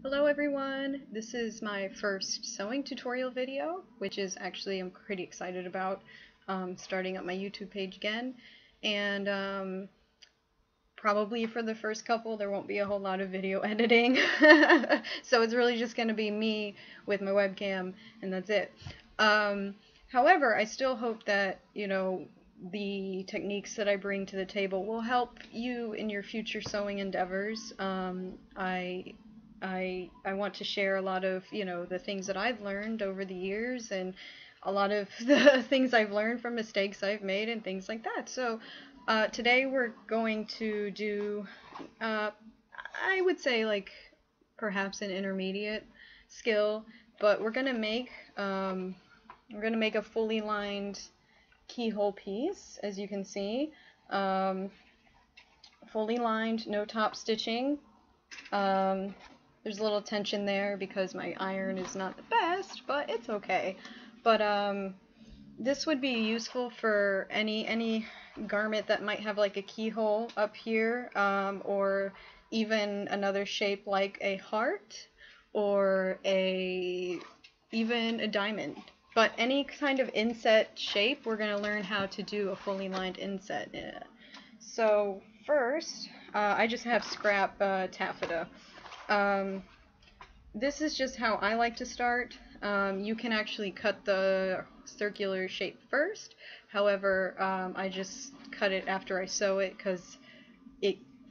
Hello everyone! This is my first sewing tutorial video, which is actually I'm pretty excited about, starting up my YouTube page again. And probably for the first couple there won't be a whole lot of video editing. So it's really just going to be me with my webcam and that's it. However, I still hope that, the techniques that I bring to the table will help you in your future sewing endeavors. I want to share a lot of, the things that I've learned over the years and a lot of the things I've learned from mistakes I've made and things like that. So today we're going to do, I would say like perhaps an intermediate skill, but we're gonna make a fully lined keyhole piece, as you can see. Fully lined, no top stitching. There's a little tension there because my iron is not the best, but it's okay. But this would be useful for any garment that might have like a keyhole up here, or even another shape like a heart or even a diamond. But any kind of inset shape, we're going to learn how to do a fully lined inset. So first, I just have scrap taffeta. This is just how I like to start. You can actually cut the circular shape first. However, I just cut it after I sew it because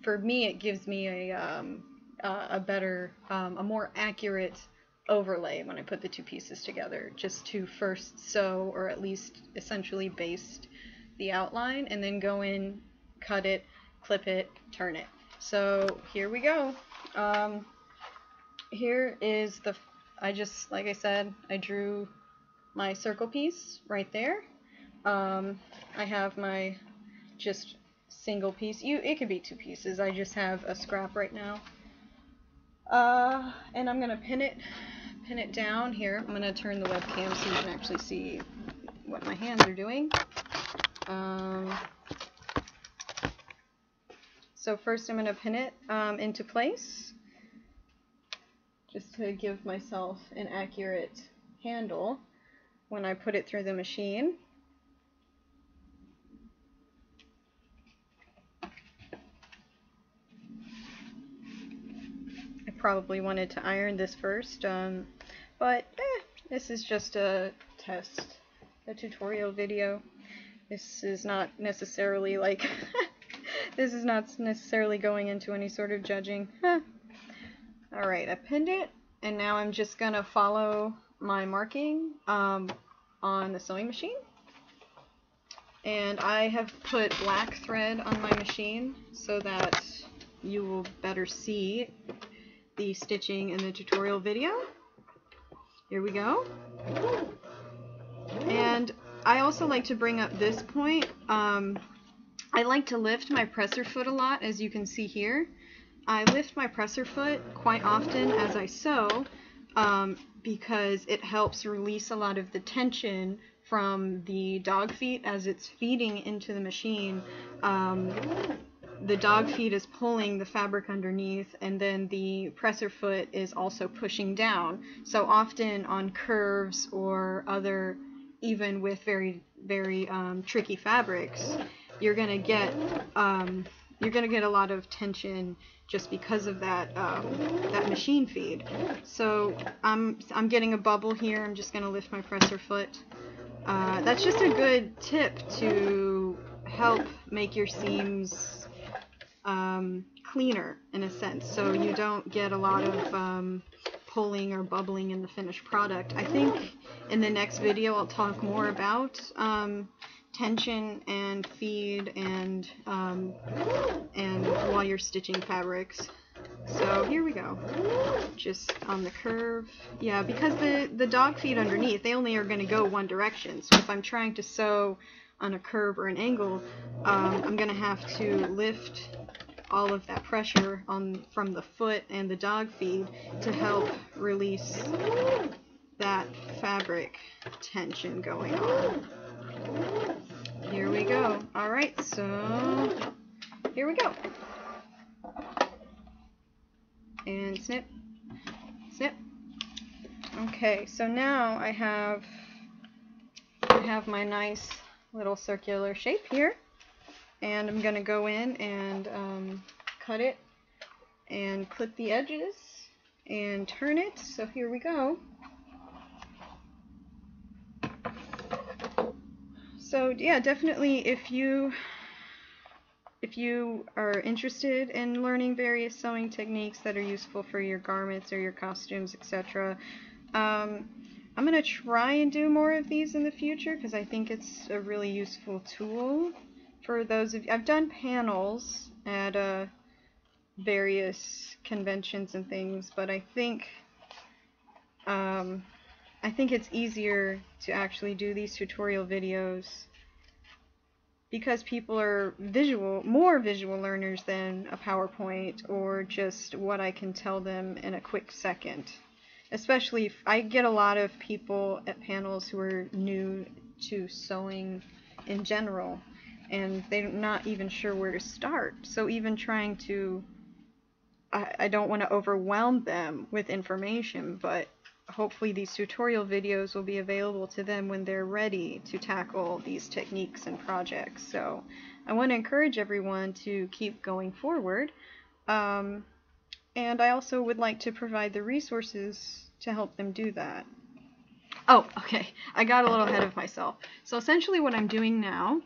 for me, it gives me a better, a more accurate overlay when I put the two pieces together, just to first sew, or at least essentially baste the outline, and then go in, cut it, clip it, turn it. So here we go. Here is like I said, I drew my circle piece right there. I have my just single piece. It could be two pieces. I just have a scrap right now. And I'm gonna pin it down here. I'm gonna turn the webcam so you can actually see what my hands are doing. So first I'm gonna pin it into place, just to give myself an accurate handle when I put it through the machine. I probably wanted to iron this first, but this is just a test, a tutorial video. This is not necessarily like this is not necessarily going into any sort of judging. Alright, I pinned it, and now I'm just gonna follow my marking on the sewing machine. And I have put black thread on my machine so that you will better see the stitching in the tutorial video. Here we go. And I also like to bring up this point. I like to lift my presser foot a lot, as you can see here. I lift my presser foot quite often as I sew, because it helps release a lot of the tension from the dog feet as it's feeding into the machine. The dog feet is pulling the fabric underneath, and then the presser foot is also pushing down. So often on curves or other, even with very, very tricky fabrics, you're gonna get a lot of tension just because of that that machine feed. So I'm getting a bubble here. I'm just gonna lift my presser foot. That's just a good tip to help make your seams cleaner, in a sense, so you don't get a lot of pulling or bubbling in the finished product. I think in the next video I'll talk more about tension and feed and while you're stitching fabrics. So here we go, just on the curve. Yeah, because the dog feet underneath, they only are going to go one direction, so if I'm trying to sew on a curve or an angle, I'm going to have to lift all of that pressure from the foot and the dog feed to help release that fabric tension going on. Here we go. Alright, so here we go. And snip, Yep. Okay, so now I have my nice little circular shape here, and I'm gonna go in and cut it and clip the edges and turn it. So here we go. So yeah, definitely if you are interested in learning various sewing techniques that are useful for your garments or your costumes, etc., I'm going to try and do more of these in the future because I think it's a really useful tool for those of you. I've done panels at various conventions and things, but I think it's easier to actually do these tutorial videos because people are more visual learners than a PowerPoint or just what I can tell them in a quick second. Especially if I get a lot of people at panels who are new to sewing in general, and they're not even sure where to start. So even trying to, I don't want to overwhelm them with information, but hopefully these tutorial videos will be available to them when they're ready to tackle these techniques and projects. So I want to encourage everyone to keep going forward. And I also would like to provide the resources to help them do that. Oh, okay. I got a little ahead of myself. So essentially what I'm doing now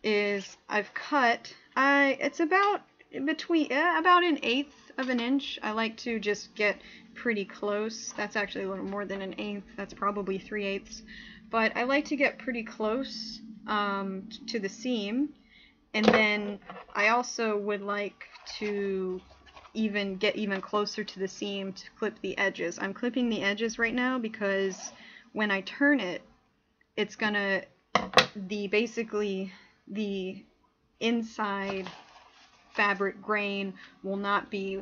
is I've cut, it's about about 1/8 of an inch. I like to just get pretty close. That's actually a little more than 1/8. That's probably 3/8. But I like to get pretty close to the seam. And then I also would like to get even closer to the seam to clip the edges. I'm clipping the edges right now because when I turn it, it's gonna, basically the inside fabric grain will not be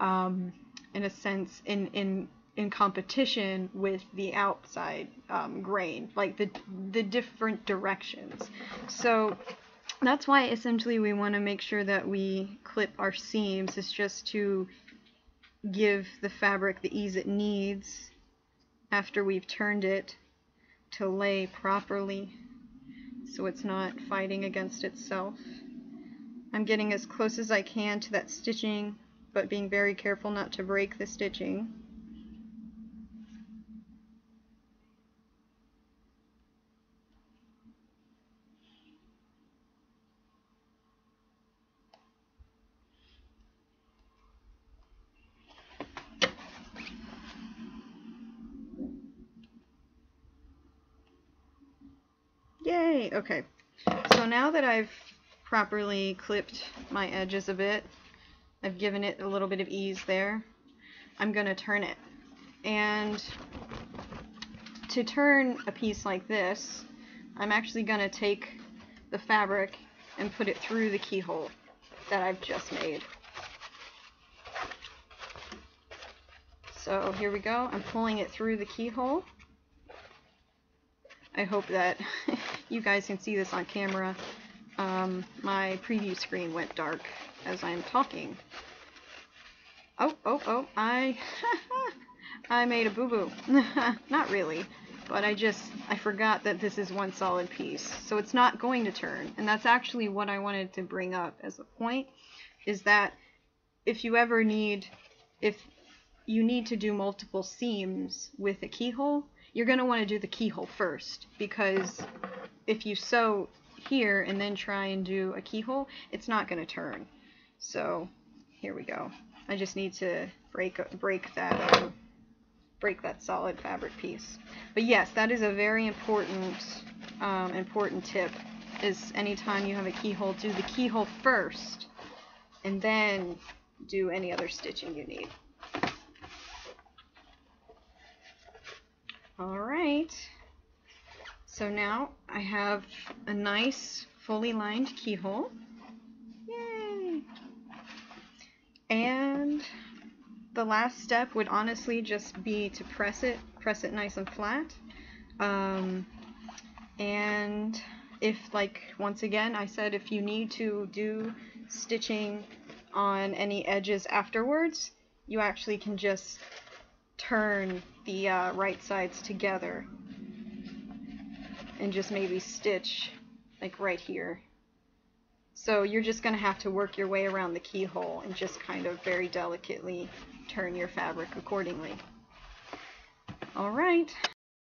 in a sense in competition with the outside grain, like the different directions. So that's why essentially we want to make sure that we clip our seams. It's just to give the fabric the ease it needs after we've turned it to lay properly so it's not fighting against itself. I'm getting as close as I can to that stitching, but being very careful not to break the stitching. Yay! Okay, so now that I've properly clipped my edges a bit, I've given it a little bit of ease there, I'm going to turn it. And to turn a piece like this, I'm actually going to take the fabric and put it through the keyhole that I've just made. So here we go, I'm pulling it through the keyhole. I hope that you guys can see this on camera. My preview screen went dark as I'm talking. Oh, I made a boo-boo. Not really, but I forgot that this is one solid piece, so it's not going to turn. And that's actually what I wanted to bring up as a point, is that if you need to do multiple seams with a keyhole, you're going to want to do the keyhole first, because if you sew here and then try and do a keyhole, it's not going to turn. So here we go. I just need to break that solid fabric piece. But yes, that is a very important tip, is anytime you have a keyhole, do the keyhole first and then do any other stitching you need. Alright, so now I have a nice fully lined keyhole. Yay! And the last step would honestly just be to press it nice and flat. And if, like, once again, I said if you need to do stitching on any edges afterwards, you actually can just turn the right sides together and just maybe stitch like right here. So you're just going to have to work your way around the keyhole and just kind of very delicately turn your fabric accordingly. Alright.